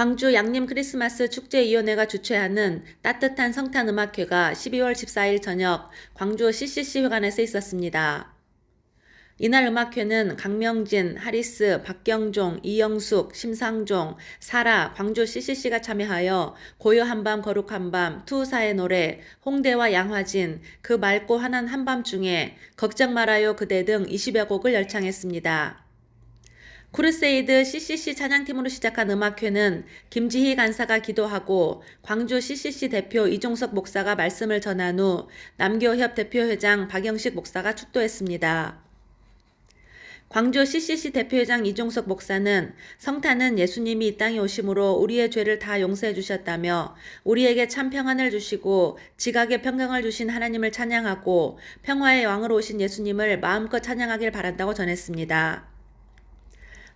광주 양림 크리스마스 축제위원회가 주최하는 따뜻한 성탄음악회가 12월 14일 저녁 광주 CCC 회관에서 있었습니다. 이날 음악회는 강명진, 하리스, 박경종, 이영숙, 심상종, 사라, 광주 CCC가 참여하여 고요 한밤 거룩 한밤, 투사의 노래, 홍대와 양화진, 그 맑고 환한 한밤중에 걱정 말아요 그대 등 20여 곡을 열창했습니다. 크루세이드 CCC 찬양팀으로 시작한 음악회는 김지희 간사가 기도하고 광주 CCC 대표 이종석 목사가 말씀을 전한 후 남교협 대표회장 박영식 목사가 축도했습니다. 광주 CCC 대표회장 이종석 목사는 성탄은 예수님이 이 땅에 오심으로 우리의 죄를 다 용서해 주셨다며 우리에게 참 평안을 주시고 지각의 평강을 주신 하나님을 찬양하고 평화의 왕으로 오신 예수님을 마음껏 찬양하길 바란다고 전했습니다.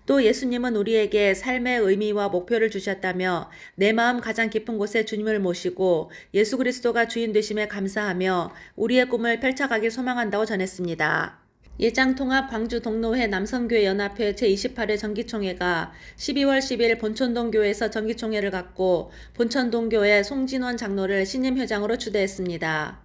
또 예수님은 우리에게 삶의 의미와 목표를 주셨다며 내 마음 가장 깊은 곳에 주님을 모시고 예수 그리스도가 주인 되심에 감사하며 우리의 꿈을 펼쳐가길 소망한다고 전했습니다. 예장통합 광주 동로회 남성교회 연합회 제28회 정기총회가 12월 10일 본천동교회에서 정기총회를 갖고 본천동교회 송진원 장로를 신임회장으로 추대했습니다.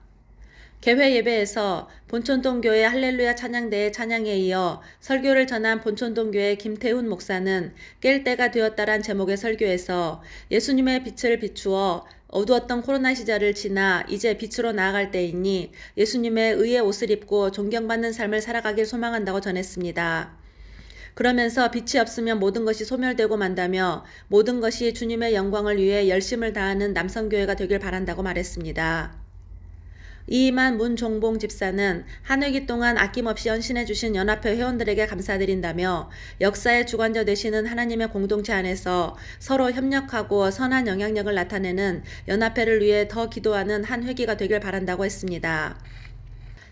개회 예배에서 본천동교회 할렐루야 찬양대의 찬양에 이어 설교를 전한 본천동교회 김태훈 목사는 깰 때가 되었다란 제목의 설교에서 예수님의 빛을 비추어 어두웠던 코로나 시절을 지나 이제 빛으로 나아갈 때이니 예수님의 의의 옷을 입고 존경받는 삶을 살아가길 소망한다고 전했습니다. 그러면서 빛이 없으면 모든 것이 소멸되고 만다며 모든 것이 주님의 영광을 위해 열심을 다하는 남성교회가 되길 바란다고 말했습니다. 이만 문종봉 집사는 한 회기 동안 아낌없이 헌신해 주신 연합회 회원들에게 감사드린다며 역사의 주관자 되시는 하나님의 공동체 안에서 서로 협력하고 선한 영향력을 나타내는 연합회를 위해 더 기도하는 한 회기가 되길 바란다고 했습니다.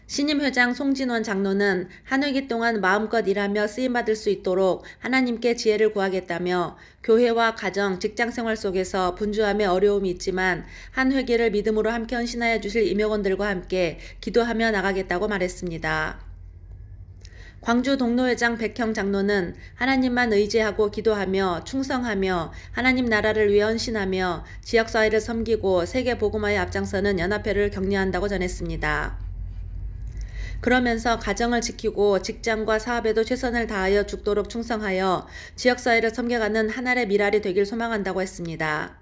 신임회장 송진원 장로는 한 회기 동안 마음껏 일하며 쓰임받을 수 있도록 하나님께 지혜를 구하겠다며 교회와 가정, 직장생활 속에서 분주함의 어려움이 있지만 한 회기를 믿음으로 함께 헌신하여 주실 임역원들과 함께 기도하며 나가겠다고 말했습니다. 광주 동로회장 백형 장로는 하나님만 의지하고 기도하며 충성하며 하나님 나라를 위해 헌신하며 지역사회를 섬기고 세계 복음화에 앞장서는 연합회를 격려한다고 전했습니다. 그러면서 가정을 지키고 직장과 사업에도 최선을 다하여 죽도록 충성하여 지역사회를 섬겨가는 하나의 미랄이 되길 소망한다고 했습니다.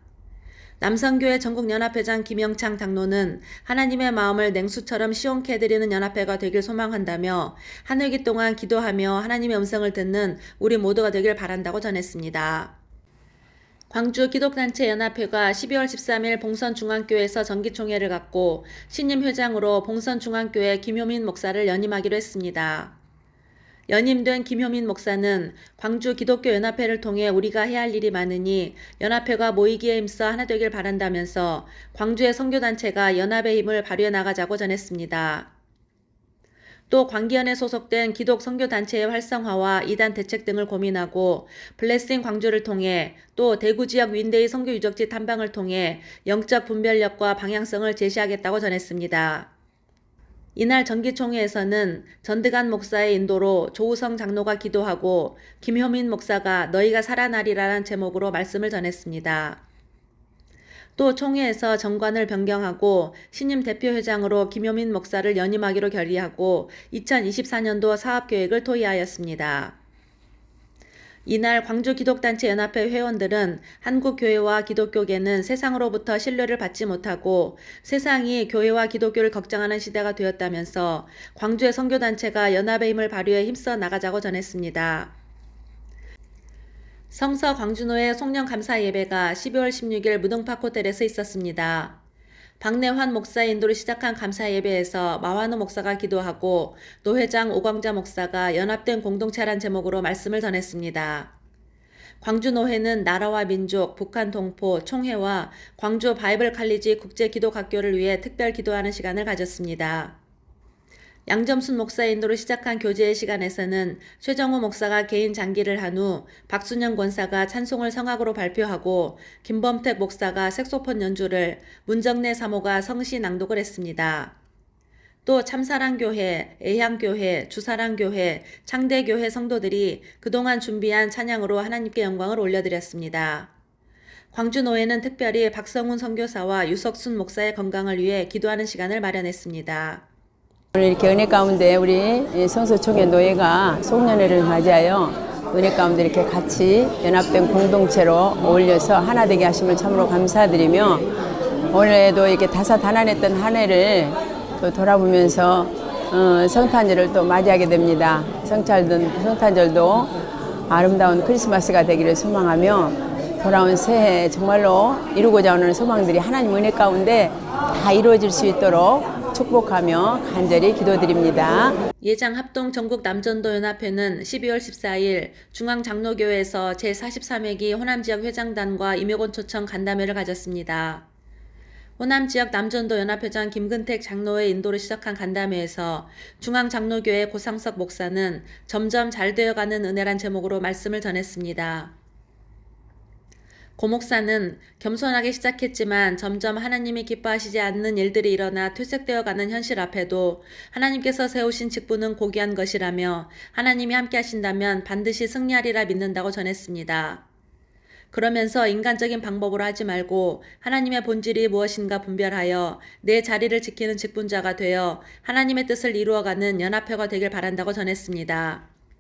남성교회 전국연합회장 김영창 장로는 하나님의 마음을 냉수처럼 시원케 해드리는 연합회가 되길 소망한다며 한 회기 동안 기도하며 하나님의 음성을 듣는 우리 모두가 되길 바란다고 전했습니다. 광주 기독단체 연합회가 12월 13일 봉선중앙교회에서 정기총회를 갖고 신임회장으로 봉선중앙교회 김효민 목사를 연임하기로 했습니다. 연임된 김효민 목사는 광주 기독교 연합회를 통해 우리가 해야 할 일이 많으니 연합회가 모이기에 힘써 하나 되길 바란다면서 광주의 선교단체가 연합의 힘을 발휘해 나가자고 전했습니다. 또 광기연에 소속된 기독 선교단체의 활성화와 이단 대책 등을 고민하고 블레싱 광주를 통해 또 대구 지역 윈데이 선교 유적지 탐방을 통해 영적 분별력과 방향성을 제시하겠다고 전했습니다. 이날 정기총회에서는 전드간 목사의 인도로 조우성 장로가 기도하고 김효민 목사가 너희가 살아나리라는 제목으로 말씀을 전했습니다. 또 총회에서 정관을 변경하고 신임 대표회장으로 김효민 목사를 연임하기로 결의하고 2024년도 사업계획을 토의하였습니다. 이날 광주기독단체 연합회 회원들은 한국교회와 기독교계는 세상으로부터 신뢰를 받지 못하고 세상이 교회와 기독교를 걱정하는 시대가 되었다면서 광주의 선교단체가 연합의 힘을 발휘해 힘써 나가자고 전했습니다. 성서 광주노회 송년 감사 예배가 12월 16일 무등팍 호텔에서 있었습니다. 박내환 목사의 인도로 시작한 감사 예배에서 마환우 목사가 기도하고 노회장 오광자 목사가 연합된 공동체란 제목으로 말씀을 전했습니다. 광주노회는 나라와 민족, 북한 동포, 총회와 광주 바이블 칼리지 국제기독학교를 위해 특별 기도하는 시간을 가졌습니다. 양점순 목사의 인도로 시작한 교제의 시간에서는 최정호 목사가 개인 장기를 한 후 박순영 권사가 찬송을 성악으로 발표하고 김범택 목사가 색소폰 연주를 문정래 사모가 성시 낭독을 했습니다. 또 참사랑교회, 애향교회, 주사랑교회, 창대교회 성도들이 그동안 준비한 찬양으로 하나님께 영광을 올려드렸습니다. 광주노회는 특별히 박성훈 선교사와 유석순 목사의 건강을 위해 기도하는 시간을 마련했습니다. 오늘 이렇게 은혜 가운데 우리 성서총회 노회가 송년회를 맞이하여 은혜 가운데 이렇게 같이 연합된 공동체로 어울려서 하나 되게 하심을 참으로 감사드리며, 올해도 이렇게 다사다난했던 한 해를 또 돌아보면서 성탄절을 또 맞이하게 됩니다. 성탄절도 아름다운 크리스마스가 되기를 소망하며, 돌아온 새해 정말로 이루고자 하는 소망들이 하나님 은혜 가운데 다 이루어질 수 있도록 축복하며 간절히 기도드립니다. 예장 합동 전국 남전도 연합회는 12월 14일 중앙장로교회에서 제43회기 호남지역 회장단과 임효곤 초청 간담회를 가졌습니다. 호남지역 남전도 연합회장 김근택 장로의 인도로 시작한 간담회에서 중앙장로교회 고상석 목사는 점점 잘 되어가는 은혜란 제목으로 말씀을 전했습니다. 고 목사는 겸손하게 시작했지만 점점 하나님이 기뻐하시지 않는 일들이 일어나 퇴색되어가는 현실 앞에도 하나님께서 세우신 직분은 고귀한 것이라며 하나님이 함께 하신다면 반드시 승리하리라 믿는다고 전했습니다. 그러면서 인간적인 방법으로 하지 말고 하나님의 본질이 무엇인가 분별하여 내 자리를 지키는 직분자가 되어 하나님의 뜻을 이루어가는 연합회가 되길 바란다고 전했습니다.